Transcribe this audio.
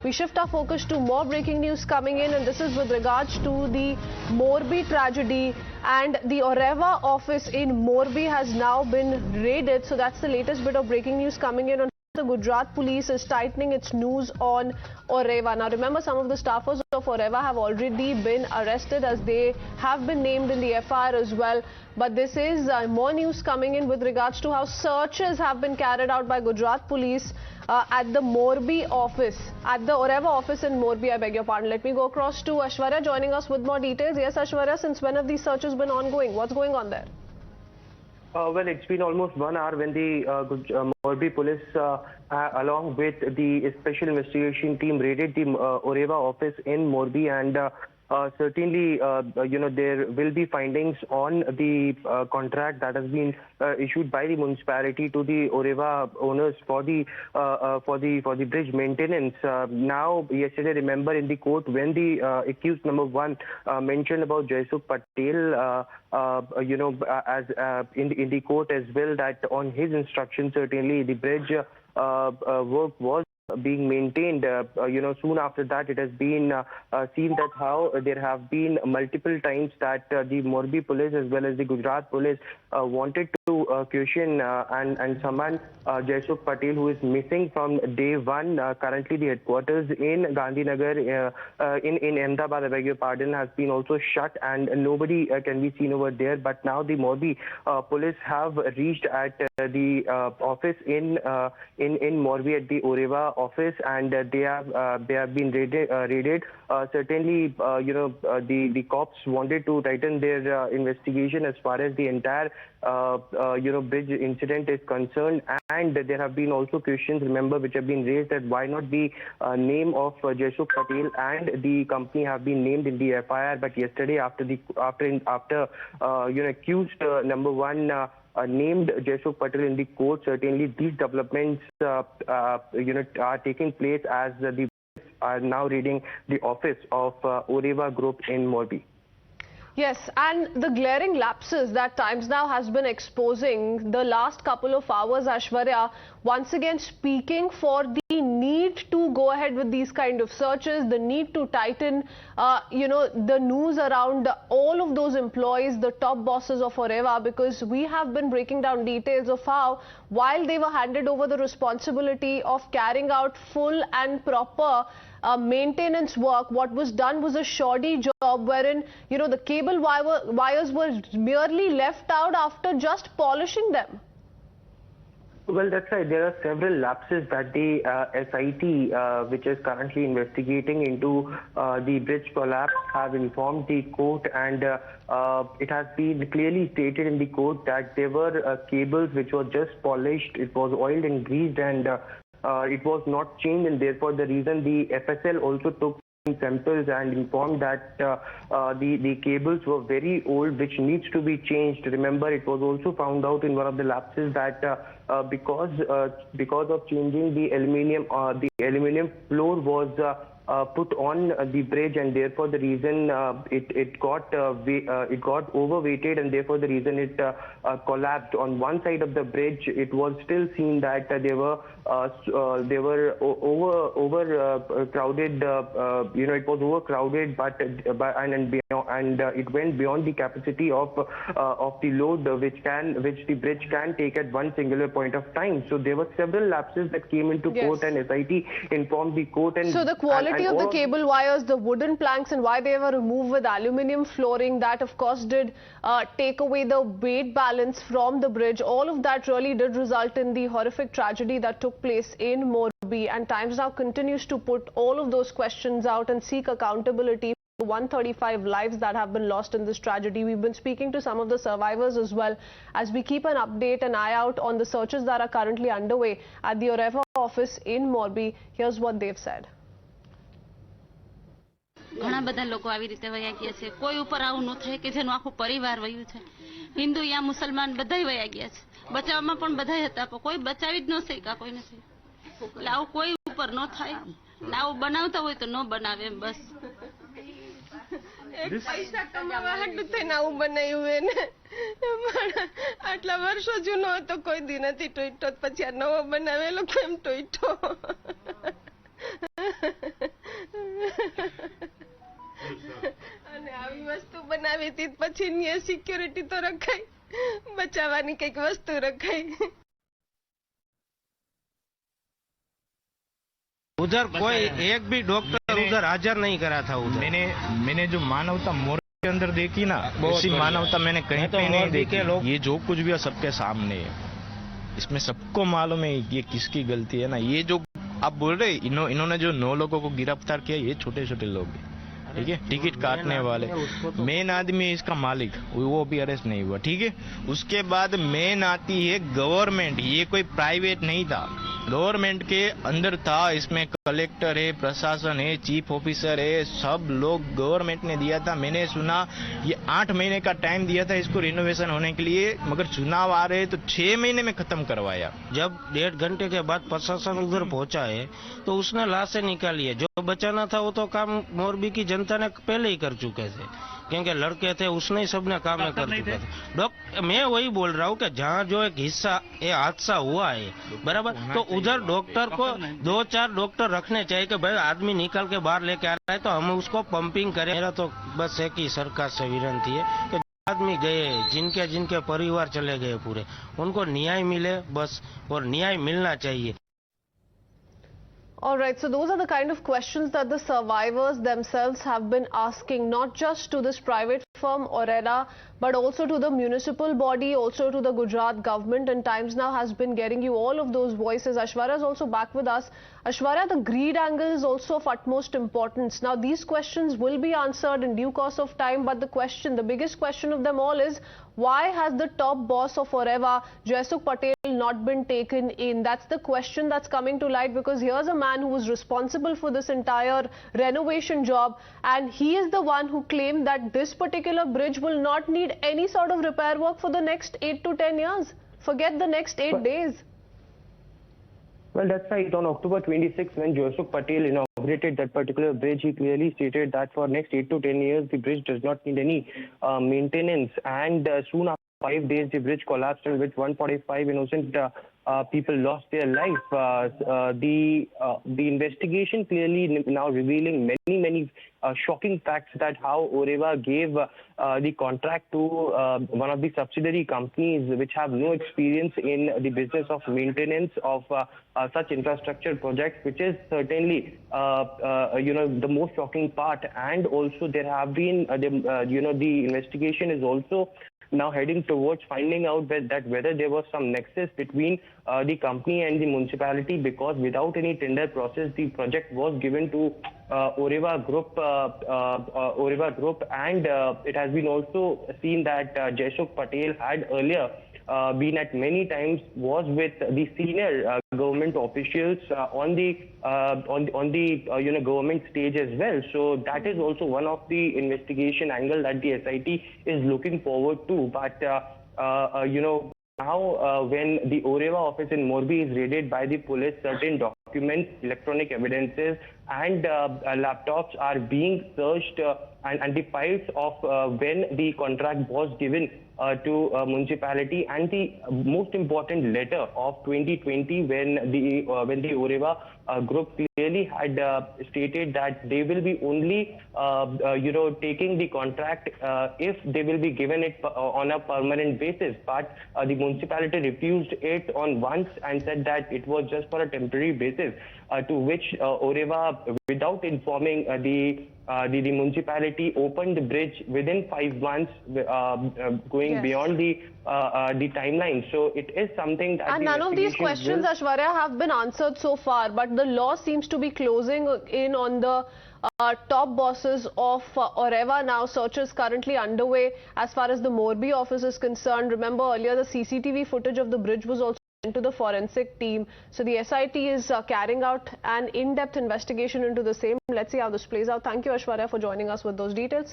We shift our focus to more breaking news coming in, and this is with regards to the Morbi tragedy, and the Oreva office in Morbi has now been raided. So that's the latest bit of breaking news coming in on the Gujarat police is tightening its noose on Oreva. Now remember, some of the staffers of Oreva have already been arrested as they have been named in the FIR as well. But this is more news coming in with regards to how searches have been carried out by Gujarat police at the Morbi office, at the Oreva office in Morbi, I beg your pardon. Let me go across to Aishwarya joining us with more details. Yes, Aishwarya, since when have these searches been ongoing? What's going on there? Well, it's been almost 1 hour when the Morbi police, along with the special investigation team, raided the Oreva office in Morbi, and certainly, there will be findings on the contract that has been issued by the municipality to the Oreva owners for the bridge maintenance. Now, yesterday, remember in the court when the accused number 1 mentioned about Jaysukh Patel, as in the court as well, that on his instruction, certainly the bridge work was being maintained. Soon after that, it has been seen that how there have been multiple times that the Morbi police as well as the Gujarat police wanted to question and summon Jaysukh Patel, who is missing from day one. Currently, the headquarters in Gandhinagar, in Ahmedabad, I beg your pardon, has been also shut, and nobody can be seen over there. But now the Morbi police have reached at the office in Morbi at the Oreva office, and they have been raided. Certainly, the cops wanted to tighten their investigation as far as the entire bridge incident is concerned, and there have been also questions, remember, which have been raised that why not the name of Jaysukh Patel and the company have been named in the FIR. But yesterday, after accused number 1 named Jaysukh Patel in the court, certainly these developments are taking place as the are now raiding the office of Oreva Group in Morbi. Yes, and the glaring lapses that Times Now has been exposing the last couple of hours, Aishwarya, once again speaking for the need to go ahead with these kind of searches, the need to tighten, the noose around all of those employees, the top bosses of Oreva, because we have been breaking down details of how, while they were handed over the responsibility of carrying out full and proper maintenance work, what was done was a shoddy job wherein, the cable wires were merely left out after just polishing them. Well, that's right. There are several lapses that the SIT, which is currently investigating into the bridge collapse, have informed the court, and it has been clearly stated in the court that there were cables which were just polished, it was oiled and greased, and it was not changed, and therefore the reason the FSL also took samples and informed that the cables were very old, which needs to be changed. Remember, it was also found out in one of the lapses that because of changing the aluminium floor was put on the bridge, and therefore the reason it got overweighted, and therefore the reason it collapsed. On one side of the bridge, it was still seen that they were overcrowded. It was overcrowded, but it went beyond the capacity of the load which the bridge can take at one singular point of time. So there were several lapses that came into court, and SIT informed the court. And so the quality of the cable wires, the wooden planks, and why they were removed with aluminium flooring, that of course did take away the weight balance from the bridge. All of that really did result in the horrific tragedy that took place in Morbi, and Times Now continues to put all of those questions out and seek accountability. 135 lives that have been lost in this tragedy. We've been speaking to some of the survivors as well as we keep an eye out on the searches that are currently underway at the Oreva office in Morbi. Here's what they've said. ઘણા બધા લોકો આવી રીતે વયા ગયા છે, કોઈ ઉપર આવું ન થાય કે જેનું આખું પરિવાર વયું છે. હિન્દુ યા મુસલમાન બધાય વયા ગયા છે. બચાવમાં પણ બધાય હતા, પણ કોઈ બચાવી જ ન શક્યા કોઈ નથી. એટલે આવું કોઈ ઉપર ન થાય, આવું બનાવતા હોય તો ન બનાવે એમ બસ. એક પૈસા કમાવા હાટું થઈને આવું બનાવ્યું એને. આટલા વર્ષો જૂનો હતો, કોઈ દી નથી ટોઈટો, પછી આ નવો બનાવેલો કેમ ટોઈટો. અને આવી વસ્તુ બનાવી હતી પછી સિક્યોરિટી તો રખાય, બચાવવાની કઈક વસ્તુ રખાય. उधर कोई एक भी डॉक्टर उधर हाजिर नहीं करा था उधर. मैंने जो मानवता मोर्बी के अंदर देखी ना, ऐसी मानवता मैंने कहीं पे नहीं देखी. ये जो कुछ भी है सबके सामने है, इसमें सबको मालूम है ये किसकी गलती है ना. ये जो आप बोल रहे इन्होंने जो 9 लोगों को गिरफ्तार किया, ये छोटे छोटे लोग हैं, ठीक है. टिकट काटने वाले मेन आदमी है, इसका मालिक, वो भी अरेस्ट नहीं हुआ, ठीक है. उसके बाद मेन आती है गवर्नमेंट. ये कोई प्राइवेट नहीं था, गवर्नमेंट के अंदर था. इसमें कलेक्टर है, प्रशासन है, चीफ ऑफिसर है, सब लोग गवर्नमेंट ने दिया था. मैंने सुना ये 8 महीने का टाइम दिया था इसको रिनोवेशन होने के लिए, मगर चुनाव आ रहे तो 6 महीने में खत्म करवाया. जब 1.5 घंटे के बाद प्रशासन उधर पहुंचा है तो उसने लाशें निकाली है. जो बचाना था वो तो काम मोरबी की जनता ने पहले ही कर चुके थे, क्योंकि लड़के थे उसने ही सबने काम कर चुके थे. मैं वही बोल रहा हूँ कि जहाँ जो एक हिस्सा ये हादसा हुआ है, बराबर, तो उधर डॉक्टर को 2-4 डॉक्टर रखने चाहिए कि भाई आदमी निकल के बाहर लेके आ रहा है तो हम उसको पंपिंग करें. मेरा तो बस एक ही सरकार से विनती है कि आदमी गए, जिनके जिनके परिवार चले गए पूरे, उनको न्याय मिले बस, और न्याय मिलना चाहिए. All right, so those are the kind of questions that the survivors themselves have been asking, not just to this private firm Oreva, but also to the municipal body, also to the Gujarat government, and Times Now has been getting you all of those voices. Aishwarya is also back with us. Aishwarya, the greed angle is also of utmost importance. Now, these questions will be answered in due course of time, but the biggest question of them all is, why has the top boss of Oreva, Jaysukh Patel, not been taken in? That's the question that's coming to light, because here's a man who was responsible for this entire renovation job, and he is the one who claimed that this particular bridge will not need any sort of repair work for the next 8 to 10 years. Forget the next 8 days. Well, that's right. On October 26, when Jaysukh Patel inaugurated that particular bridge, he clearly stated that for next 8 to 10 years, the bridge does not need any maintenance. And soon after 5 days, the bridge collapsed, in which 145 innocent people lost their life. The investigation clearly now revealing many shocking facts that how Oreva gave the contract to one of the subsidiary companies which have no experience in the business of maintenance of such infrastructure projects, which is certainly the most shocking part. And also there have been the investigation is also now heading towards finding out that whether there was some nexus between the company and the municipality, because without any tender process, the project was given to Oreva Group, and it has been also seen that Jaysukh Patel had earlier been at many times was with the senior government officials on the government stage as well. So that is also one of the investigation angle that the SIT is looking forward to. But now when the Oreva office in Morbi is raided by the police, certain documents, electronic evidences and laptops are being searched, and the files of when the contract was given to municipality, and the most important letter of 2020 when the Oreva group clearly had stated that they will be only taking the contract if they will be given it on a permanent basis. But the municipality refused it on once and said that it was just for a temporary basis, to which Oreva, without informing the municipality, opened the bridge within 5 months, going Yes. beyond the timeline. So it is something that And none of these questions, Aishwarya, have been answered so far, but the law seems to be closing in on the top bosses of Oreva now. Searches currently underway as far as the Morbi office is concerned. Remember, earlier the CCTV footage of the bridge was also to the forensic team. So the SIT is carrying out an in-depth investigation into the same. Let's see how this plays out. Thank you, Aishwarya, for joining us with those details.